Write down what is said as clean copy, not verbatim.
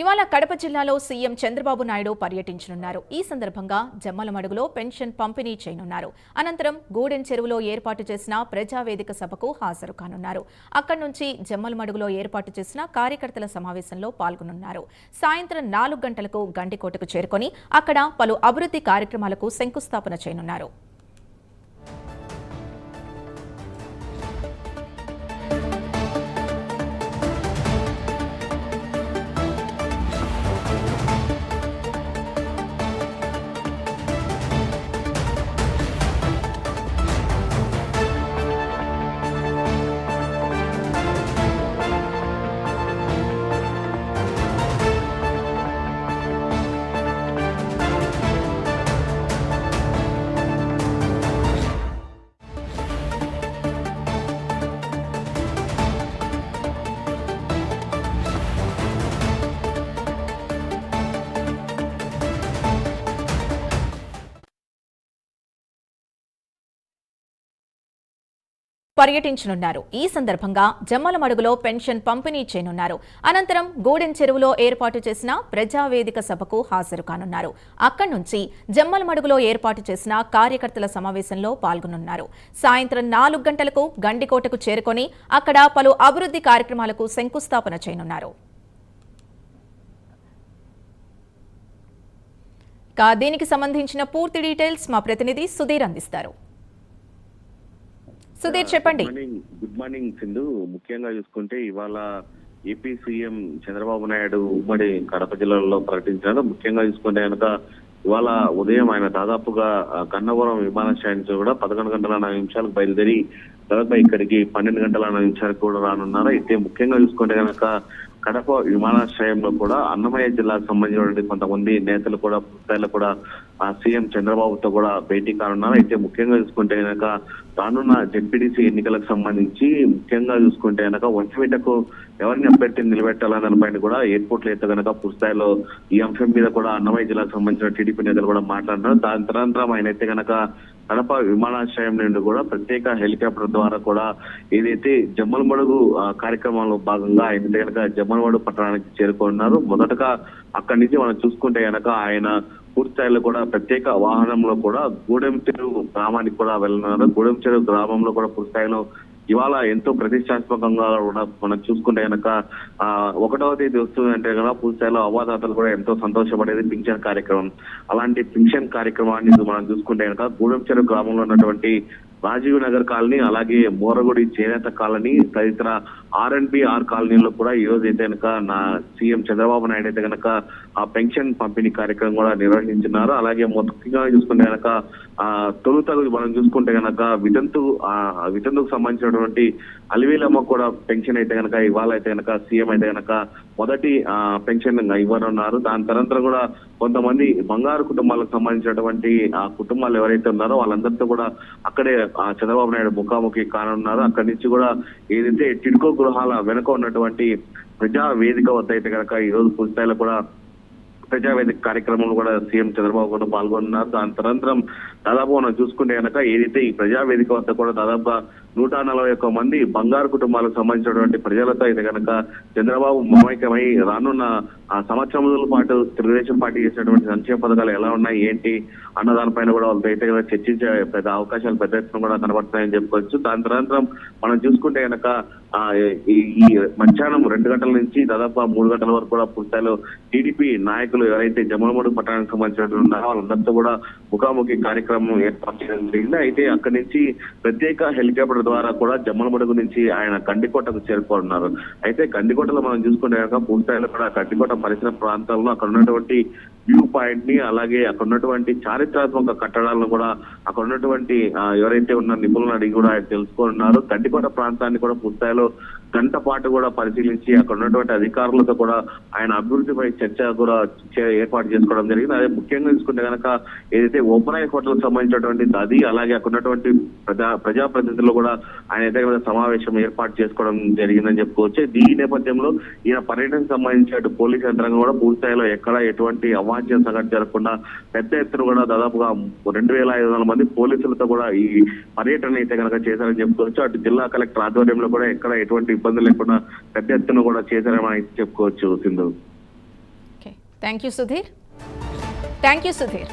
ఇవాళ కడప జిల్లాలో సీఎం చంద్రబాబు నాయుడు పర్యటించనున్నారు. ఈ సందర్భంగా జమ్మలమడుగులో పెన్షన్ పంపిణీ చేయనున్నారు. అనంతరం గూడెం చెరువులో ఏర్పాటు చేసిన ప్రజావేదిక సభకు హాజరు కానున్నారు. అక్కడి నుంచి జమ్మలమడుగులో ఏర్పాటు చేసిన కార్యకర్తల సమావేశంలో పాల్గొనున్నారు. సాయంత్రం 4 గంటలకు గండికోటకు చేరుకొని అక్కడ పలు అభివృద్ధి కార్యక్రమాలకు శంకుస్థాపన చేయనున్నారు. పర్యటించనున్నారు. ఈ సందర్భంగా జమ్మలమడుగులో పెన్షన్ పంపిణీ చేయనున్నారు. అనంతరం గూడెం చెరువులో ఏర్పాటు చేసిన ప్రజావేదిక సభకు హాజరు కానున్నారు. అక్కడి నుంచి జమ్మలమడుగులో ఏర్పాటు చేసిన కార్యకర్తల సమావేశంలో పాల్గొనున్నారు. సాయంత్రం 4 గంటలకు గండికోటకు చేరుకొని అక్కడ పలు అభివృద్ధి కార్యక్రమాలకు శంకుస్థాపన చేయనున్నారు. దీనికి సంబంధించిన పూర్తి డీటెయిల్స్ మా ప్రతినిధి సుధీర్ అందిస్తారు. సుధీర్, చెప్పండి. Good morning Sindhu. ముఖ్యంగా చూసుకుంటే ఇవాళ ఏపీ సీఎం చంద్రబాబు నాయుడు ఉమ్మడి కడప జిల్లాలో పర్యటించారు. ముఖ్యంగా చూసుకుంటే కనుక ఇవాళ ఉదయం ఆయన దాదాపుగా గన్నవరం విమానాశ్రయం నుంచి కూడా 11:04 బయలుదేరి దాదాపు ఇక్కడికి 12:04 కూడా రానున్నారు. అయితే ముఖ్యంగా చూసుకుంటే కనుక కడప విమానాశ్రయంలో కూడా అన్నమయ్య జిల్లాకు సంబంధించినటువంటి కొంతమంది నేతలు కూడా పూర్తిలో కూడా సీఎం చంద్రబాబుతో కూడా భేటీ కానున్నారు. అయితే ముఖ్యంగా చూసుకుంటే కనుక రానున్న జెడ్పీటీసీ ఎన్నికలకు సంబంధించి ముఖ్యంగా చూసుకుంటే కనుక ఒంటిమిటకు ఎవరిని అభ్యర్థిని నిలబెట్టాలని దానిపైన కూడా ఎయిర్పోర్ట్ లో అయితే కనుక పూర్తిస్థాయిలో ఈ అంశం మీద కూడా అన్నమయ్య జిల్లాకు సంబంధించిన టీడీపీ నేతలు కూడా మాట్లాడినారు. దాని తదనంతరం ఆయన అయితే కనుక కడప విమానాశ్రయం నుండి కూడా ప్రత్యేక హెలికాప్టర్ ద్వారా కూడా ఏదైతే జమ్మలమడుగు కార్యక్రమంలో భాగంగా ఆయన కనుక జమ్మలమడుగు పట్టణానికి చేరుకున్నారు. మొదటగా అక్కడి నుంచి మనం చూసుకుంటే కనుక ఆయన పూర్తిస్థాయిలో కూడా ప్రత్యేక వాహనంలో కూడా గూడెం చెరువు గ్రామానికి కూడా వెళ్ళనున్నారు. గూడెం చెరువు గ్రామంలో కూడా పూర్తిస్థాయిలో ఇవాళ ఎంతో ప్రతిష్టాత్మకంగా కూడా మనం చూసుకుంటే కనుక 1వ తేదీ వస్తుందంటే కనుక పూర్తిస్థాయిలో అవ్వాదాతలు కూడా ఎంతో సంతోషపడేది పింఛన్ కార్యక్రమం. అలాంటి పింఛన్ కార్యక్రమాన్ని మనం చూసుకుంటే కనుక గూడెం చెరువు గ్రామంలో ఉన్నటువంటి రాజీవ్ నగర్ కాలనీ, అలాగే మోరగుడి చేనేత కాలనీ తదితర R&R కాలనీలో కూడా ఈ రోజు అయితే కనుక సీఎం చంద్రబాబు నాయుడు అయితే కనుక ఆ పెన్షన్ పంపిణీ కార్యక్రమం కూడా నిర్వహించున్నారు. అలాగే ముఖ్యంగా చూసుకుంటే కనుక తొలుతలు మనం చూసుకుంటే కనుక వితంతుకు సంబంధించినటువంటి అలివేలమ్మ కూడా పెన్షన్ అయితే కనుక ఇవాళ అయితే కనుక సీఎం అయితే కనుక మొదటి పెన్షన్ ఇవ్వనున్నారు. దాని తరంతరం కూడా కొంతమంది బంగారు కుటుంబాలకు సంబంధించినటువంటి ఆ కుటుంబాలు ఎవరైతే ఉన్నారో వాళ్ళందరితో కూడా అక్కడే చంద్రబాబు నాయుడు ముఖాముఖి కానున్నారు. అక్కడి నుంచి కూడా ఏదైతే టిడ్కో గృహాల వెనుక ఉన్నటువంటి ప్రజా వేదిక వద్ద అయితే కనుక ఈ రోజు పూర్తిస్థాయిలో కూడా ప్రజావేదిక కార్యక్రమంలో కూడా సీఎం చంద్రబాబు కూడా పాల్గొన్నారు. దాని తదనంతరం దాదాపు మనం చూసుకుంటే కనుక ఏదైతే ఈ ప్రజావేదిక వద్ద కూడా దాదాపుగా 141 మంది బంగారు కుటుంబాలకు సంబంధించినటువంటి ప్రజలతో అయితే కనుక చంద్రబాబు మమైకమై రానున్న సంవత్సరం రోజుల పాటు తెలుగుదేశం పార్టీ చేసినటువంటి సంక్షేమ పథకాలు ఎలా ఉన్నాయి ఏంటి అన్న దానిపైన కూడా వాళ్ళతో అయితే కనుక చర్చించే పెద్ద అవకాశాలు పెద్ద ఎత్తున కూడా కనబడుతున్నాయని చెప్పుకోవచ్చు. దాని తదనంతరం మనం చూసుకుంటే కనుక ఈ మధ్యాహ్నం 2 గంటల నుంచి దాదాపు 3 గంటల వరకు కూడా పూర్తిస్థాయిలో టీడీపీ నాయకులు ఎవరైతే జమ్మలమడుగు పట్టణానికి సంబంధించినటువంటి ఉన్నారో వాళ్ళందరితో కూడా ముఖాముఖి కార్యక్రమం ఏర్పాటు చేయడం జరిగింది. అయితే అక్కడి నుంచి ప్రత్యేక హెలికాప్టర్ ద్వారా కూడా జమ్మలమడుగు నుంచి ఆయన గండికోటకు చేరుకోనున్నారు. అయితే గండికోటలో మనం చూసుకుంటే కనుక పూర్తిస్థాయిలో కూడా గండికోట పరిసర ప్రాంతాల్లో అక్కడ ఉన్నటువంటి వ్యూ పాయింట్ ని, అలాగే అక్కడ ఉన్నటువంటి చారిత్రాత్మక కట్టడాలను కూడా అక్కడ ఉన్నటువంటి ఎవరైతే ఉన్న నిపుణులను అడిగి కూడా ఆయన తెలుసుకున్నారు. గండికోట ప్రాంతాన్ని కూడా పూర్తిస్థాయిలో గంట పాటు కూడా పరిశీలించి అక్కడ ఉన్నటువంటి అధికారులతో కూడా ఆయన అభివృద్ధిపై చర్చ కూడా ఏర్పాటు చేసుకోవడం జరిగింది. అదే ముఖ్యంగా చూసుకుంటే కనుక ఏదైతే ఓపెన్ హోటల్ సంబంధించినటువంటి అది, అలాగే అక్కడ ఉన్నటువంటి ప్రజాప్రతినిధులు కూడా ఆయన అయితే సమావేశం ఏర్పాటు చేసుకోవడం జరిగిందని చెప్పుకోవచ్చు. ఈ నేపథ్యంలో ఈయన పర్యటనకు సంబంధించిన పోలీస్ యంత్రాంగం కూడా పూర్తిస్థాయిలో ఎక్కడ ఎటువంటి అవాంఛనీయ సంఘటన జరగకుండా పెద్ద ఎత్తున కూడా దాదాపుగా 2500 మంది పోలీసులతో కూడా ఈ పర్యటన అయితే కనుక చేశారని చెప్పుకోవచ్చు. అటు జిల్లా కలెక్టర్ ఆధ్వర్యంలో కూడా ఎక్కడ ఎటువంటి ఇబ్బందులు లేకుండా పెద్ద ఎత్తున కూడా చేశారని చెప్పుకోవచ్చు. సింధు. Thank you Sudheer.